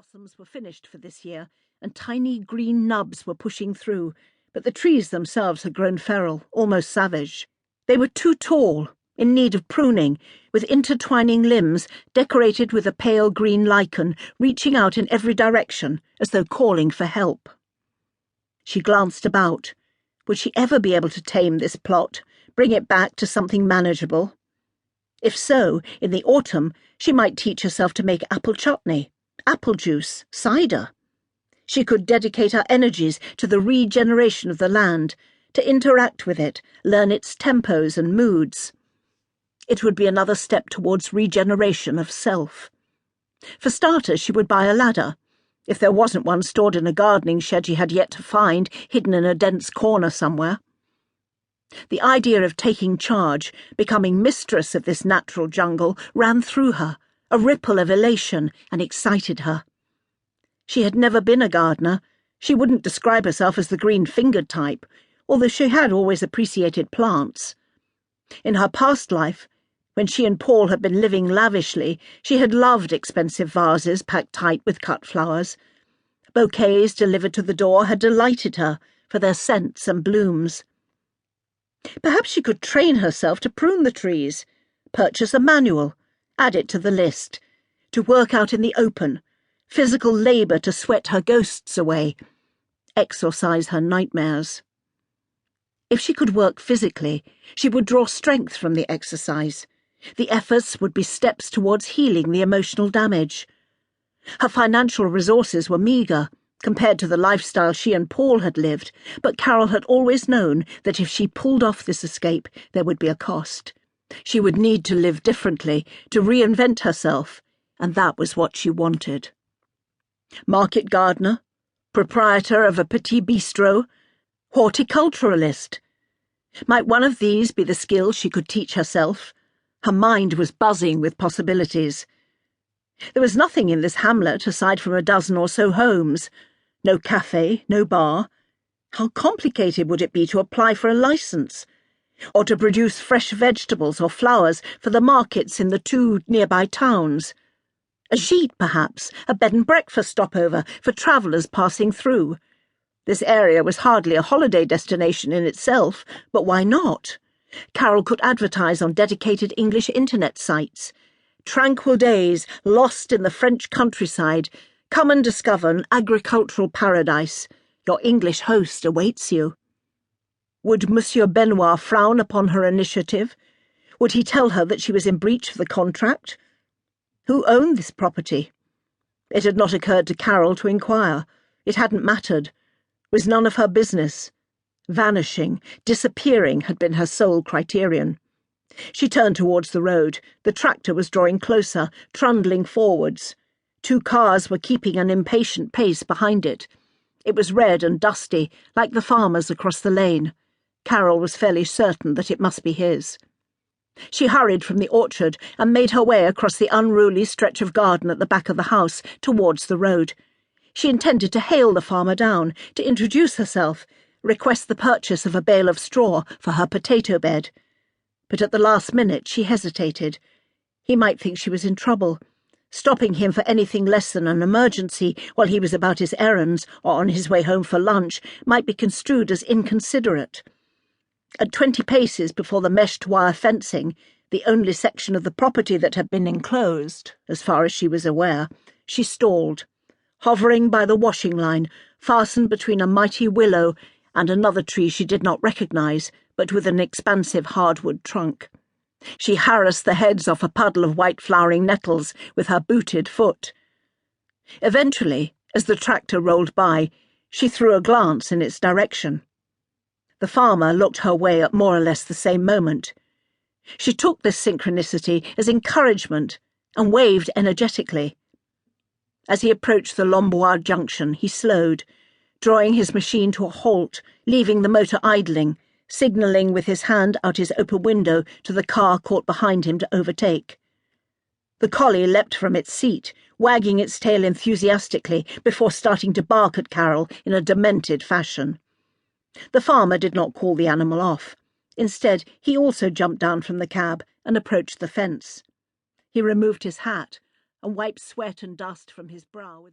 blossoms were finished for this year, and tiny green nubs were pushing through, but the trees themselves had grown feral, almost savage. They were too tall, in need of pruning, with intertwining limbs decorated with a pale green lichen reaching out in every direction, as though calling for help. She glanced about. Would she ever be able to tame this plot, bring it back to something manageable? If so, in the autumn, she might teach herself to make apple chutney, apple juice, cider. She could dedicate her energies to the regeneration of the land, to interact with it, learn its tempos and moods. It would be another step towards regeneration of self. For starters, she would buy a ladder, if there wasn't one stored in a gardening shed she had yet to find, hidden in a dense corner somewhere. The idea of taking charge, becoming mistress of this natural jungle, ran through her, a ripple of elation, and excited her. She had never been a gardener. She wouldn't describe herself as the green-fingered type, although she had always appreciated plants. In her past life, when she and Paul had been living lavishly, she had loved expensive vases packed tight with cut flowers. Bouquets delivered to the door had delighted her for their scents and blooms. Perhaps she could train herself to prune the trees, purchase a manual, add it to the list, to work out in the open, physical labour to sweat her ghosts away, exorcise her nightmares. If she could work physically, she would draw strength from the exercise. The efforts would be steps towards healing the emotional damage. Her financial resources were meagre, compared to the lifestyle she and Paul had lived, but Carole had always known that if she pulled off this escape, there would be a cost. She would need to live differently, to reinvent herself, and that was what she wanted. Market gardener, proprietor of a petit bistro, horticulturalist. Might one of these be the skills she could teach herself? Her mind was buzzing with possibilities. There was nothing in this hamlet aside from a dozen or so homes. No cafe, no bar. How complicated would it be to apply for a license? Or to produce fresh vegetables or flowers for the markets in the 2 nearby towns? A gîte, perhaps, a bed and breakfast stopover for travellers passing through. This area was hardly a holiday destination in itself, but why not? Carole could advertise on dedicated English internet sites. Tranquil days, lost in the French countryside. Come and discover an agricultural paradise. Your English host awaits you. Would Monsieur Benoit frown upon her initiative? Would he tell her that she was in breach of the contract? Who owned this property? It had not occurred to Carole to inquire. It hadn't mattered. It was none of her business. Vanishing, disappearing had been her sole criterion. She turned towards the road. The tractor was drawing closer, trundling forwards. 2 cars were keeping an impatient pace behind it. It was red and dusty, like the farmer's across the lane. Carole was fairly certain that it must be his. She hurried from the orchard and made her way across the unruly stretch of garden at the back of the house towards the road. She intended to hail the farmer down, to introduce herself, request the purchase of a bale of straw for her potato bed. But at the last minute she hesitated. He might think she was in trouble. Stopping him for anything less than an emergency while he was about his errands or on his way home for lunch might be construed as inconsiderate. At 20 paces before the meshed wire fencing, the only section of the property that had been enclosed, as far as she was aware, she stalled, hovering by the washing line, fastened between a mighty willow and another tree she did not recognize, but with an expansive hardwood trunk. She harassed the heads off a puddle of white-flowering nettles with her booted foot. Eventually, as the tractor rolled by, she threw a glance in its direction. The farmer looked her way at more or less the same moment. She took this synchronicity as encouragement and waved energetically. As he approached the Lombois junction, he slowed, drawing his machine to a halt, leaving the motor idling, signalling with his hand out his open window to the car caught behind him to overtake. The collie leapt from its seat, wagging its tail enthusiastically before starting to bark at Carole in a demented fashion. The farmer did not call the animal off. Instead, he also jumped down from the cab and approached the fence. He removed his hat and wiped sweat and dust from his brow with